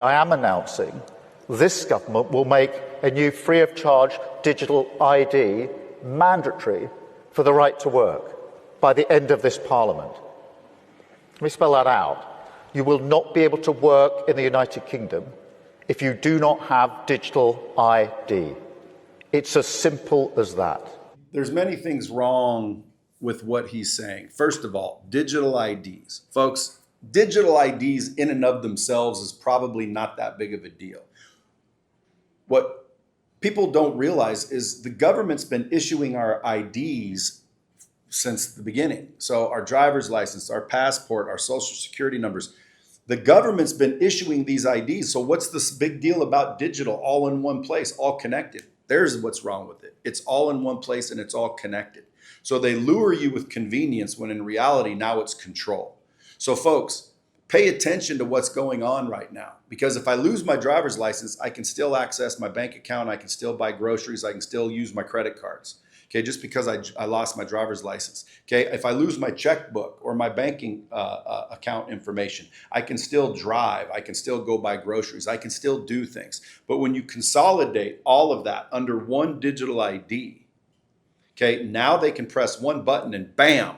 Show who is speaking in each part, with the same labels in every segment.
Speaker 1: I am announcing this government will make a new free of charge digital ID mandatory for the right to work by the end of this Parliament. Let me spell that out. You will not be able to work in the United Kingdom if you do not have digital ID. It's as simple as that.
Speaker 2: There's many things wrong with what he's saying. First of all, digital IDs. Folks, digital IDs in and of themselves is probably not that big of a deal. What people don't realize is the government's been issuing our IDs since the beginning. So our driver's license, our passport, our social security numbers, the government's been issuing these IDs. So what's this big deal about digital, all in one place, all connected? There's what's wrong with it. It's all in one place and it's all connected. So they lure you with convenience when in reality, now it's control. So folks, pay attention to what's going on right now. Because if I lose my driver's license, I can still access my bank account. I can still buy groceries. I can still use my credit cards. Okay, just because I lost my driver's license. Okay, if I lose my checkbook or my banking account information, I can still drive. I can still go buy groceries. I can still do things. But when you consolidate all of that under one digital ID, okay, now they can press one button and bam,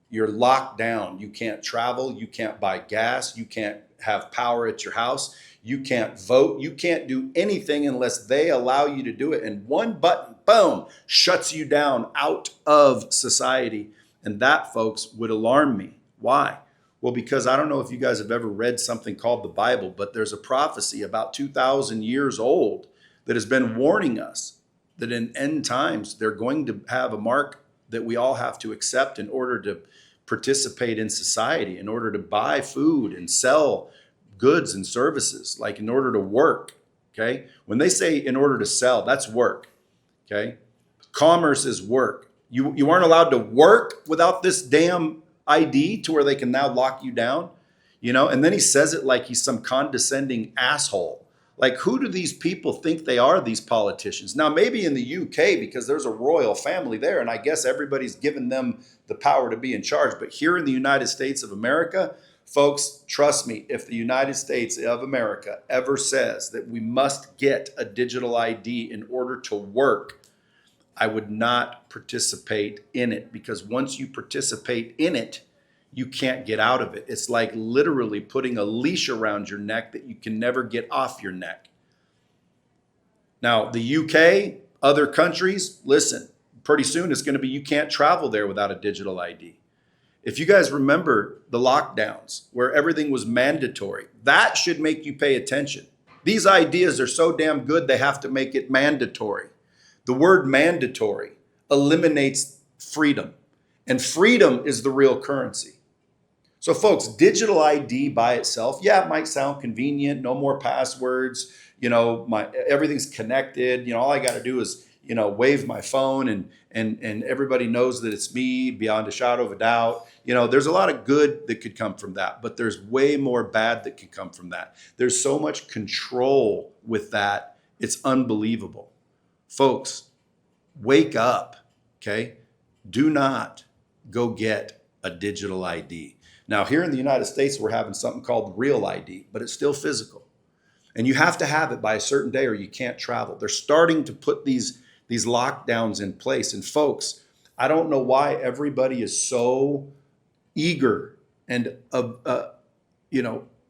Speaker 2: you're locked down. You can't travel. You can't buy gas. You can't have power at your house. You can't vote. You can't do anything unless they allow you to do it. And one button, boom, shuts you down out of society. And that, folks, would alarm me. Why? Well, because I don't know if you guys have ever read something called the Bible, but there's a prophecy about 2,000 years old that has been warning us that in end times, they're going to have a mark that we all have to accept in order to participate in society, in order to buy food and sell goods and services, like in order to work, okay? When they say in order to sell, that's work, okay? Commerce is work. You aren't allowed to work without this damn ID to where they can now lock you down, you know? And then he says it like he's some condescending asshole. Like, who do these people think they are, these politicians? Now, maybe in the UK, because there's a royal family there, and I guess everybody's given them the power to be in charge. But here in the United States of America, folks, trust me, if the United States of America ever says that we must get a digital ID in order to work, I would not participate in it, because once you participate in it, you can't get out of it. It's like literally putting a leash around your neck that you can never get off your neck. Now, the UK, other countries, listen, pretty soon it's going to be you can't travel there without a digital ID. If you guys remember the lockdowns where everything was mandatory, that should make you pay attention. These ideas are so damn good, they have to make it mandatory. The word mandatory eliminates freedom, and freedom is the real currency. So folks, digital ID by itself, yeah, it might sound convenient, no more passwords, you know, everything's connected, you know, all I got to do is, you know, wave my phone and everybody knows that it's me beyond a shadow of a doubt. You know, there's a lot of good that could come from that, but there's way more bad that could come from that. There's so much control with that. It's unbelievable. Folks, wake up, okay? Do not go get a digital ID. Now, here in the United States, we're having something called real ID, but it's still physical. And you have to have it by a certain day or you can't travel. They're starting to put these lockdowns in place. And folks, I don't know why everybody is so eager and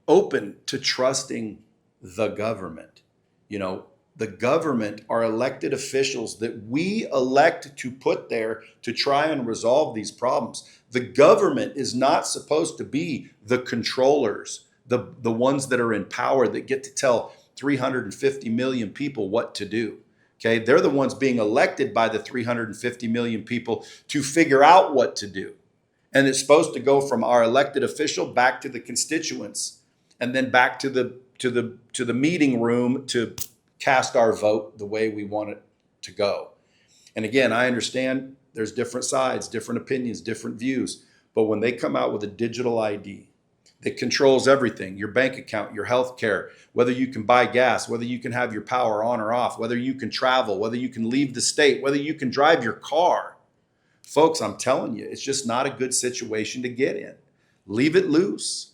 Speaker 2: open to trusting the government. You know, the government are elected officials that we elect to put there to try and resolve these problems. The government is not supposed to be the controllers, the ones that are in power that get to tell 350 million people what to do. Okay, they're the ones being elected by the 350 million people to figure out what to do. And it's supposed to go from our elected official back to the constituents and then back to the meeting room to cast our vote the way we want it to go. And again, I understand there's different sides, different opinions, different views. But when they come out with a digital ID that controls everything, your bank account, your health care, whether you can buy gas, whether you can have your power on or off, whether you can travel, whether you can leave the state, whether you can drive your car. Folks, I'm telling you, it's just not a good situation to get in. Leave it loose.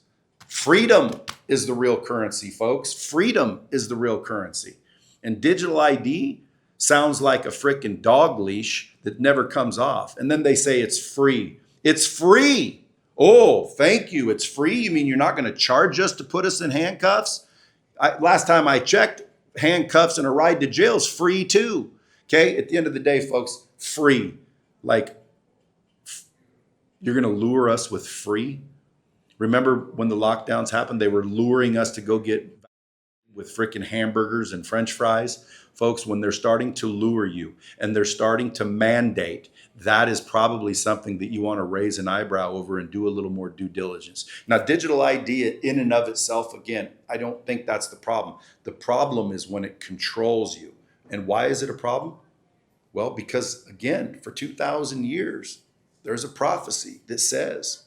Speaker 2: Freedom is the real currency, folks. Freedom is the real currency. And digital ID sounds like a freaking dog leash that never comes off. And then they say it's free. It's free. Oh, thank you. It's free. You mean you're not going to charge us to put us in handcuffs? Last time I checked, handcuffs and a ride to jail is free too. Okay. At the end of the day, folks, free. Like, you're going to lure us with free? Remember when the lockdowns happened, they were luring us to go get with freaking hamburgers and French fries. Folks, when they're starting to lure you and they're starting to mandate, that is probably something that you want to raise an eyebrow over and do a little more due diligence. Now, digital ID in and of itself, again, I don't think that's the problem. The problem is when it controls you. And why is it a problem? Well, because again, for 2,000 years, there's a prophecy that says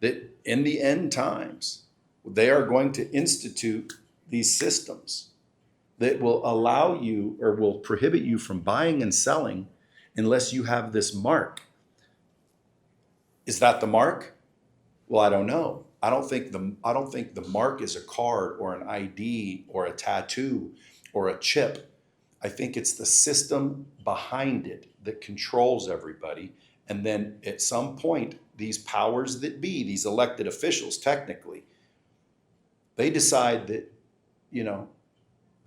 Speaker 2: that in the end times, they are going to institute these systems that will allow you or will prohibit you from buying and selling unless you have this mark. Is that the mark? Well, I don't know. I don't think the mark is a card or an ID or a tattoo or a chip. I think it's the system behind it that controls everybody. And then at some point, these powers that be, these elected officials, technically, they decide that,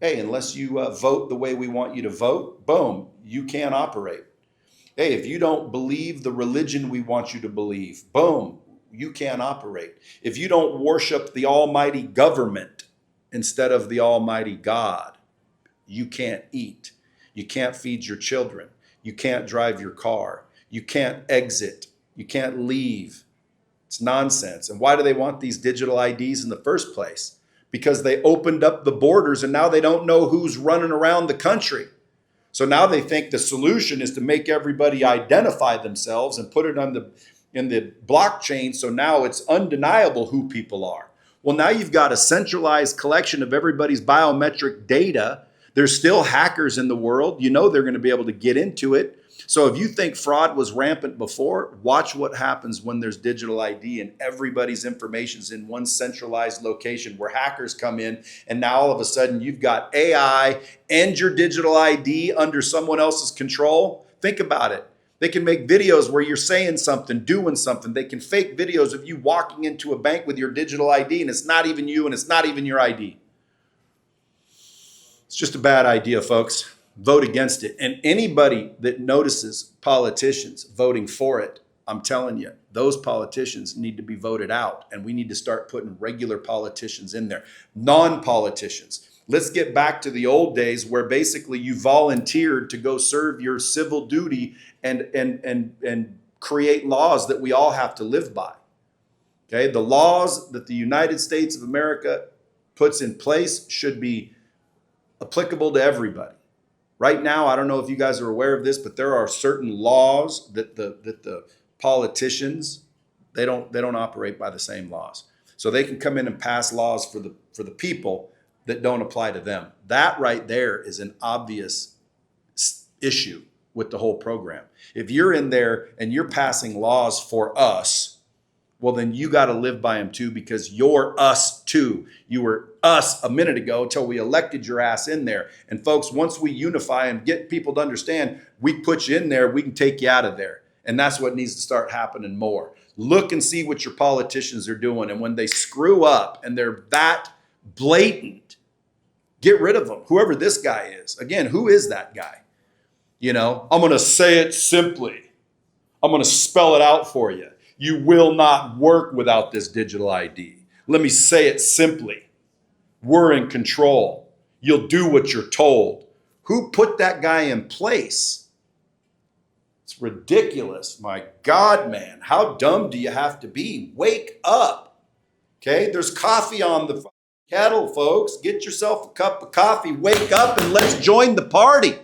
Speaker 2: hey, unless you vote the way we want you to vote, boom, you can't operate. Hey, if you don't believe the religion we want you to believe, boom, you can't operate. If you don't worship the almighty government instead of the almighty God, you can't eat. You can't feed your children. You can't drive your car. You can't exit. You can't leave. It's nonsense. And why do they want these digital IDs in the first place? Because they opened up the borders and now they don't know who's running around the country. So now they think the solution is to make everybody identify themselves and put it in the blockchain. So now it's undeniable who people are. Well, now you've got a centralized collection of everybody's biometric data. There's still hackers in the world. They're going to be able to get into it. So if you think fraud was rampant before, watch what happens when there's digital ID and everybody's information is in one centralized location where hackers come in, and now all of a sudden you've got AI and your digital ID under someone else's control. Think about it. They can make videos where you're saying something, doing something. They can fake videos of you walking into a bank with your digital ID and it's not even you and it's not even your ID. It's just a bad idea, folks. Vote against it. And anybody that notices politicians voting for it, I'm telling you, those politicians need to be voted out. And we need to start putting regular politicians in there. Non-politicians. Let's get back to the old days where basically you volunteered to go serve your civil duty and create laws that we all have to live by. Okay, the laws that the United States of America puts in place should be applicable to everybody. Right now, I don't know if you guys are aware of this, but there are certain laws that the politicians, they don't operate by the same laws. So they can come in and pass laws for the people that don't apply to them. That right there is an obvious issue with the whole program. If you're in there and you're passing laws for us, well, then you got to live by them too, because you're us too. You were us a minute ago until we elected your ass in there. And folks, once we unify and get people to understand, we put you in there, we can take you out of there. And that's what needs to start happening more. Look and see what your politicians are doing. And when they screw up and they're that blatant, get rid of them. Whoever this guy is. Again, who is that guy? I'm going to say it simply. I'm going to spell it out for you. You will not work without this digital ID. Let me say it simply. We're in control. You'll do what you're told. Who put that guy in place? It's ridiculous. My God, man. How dumb do you have to be? Wake up. Okay? There's coffee on the kettle, folks. Get yourself a cup of coffee. Wake up and let's join the party.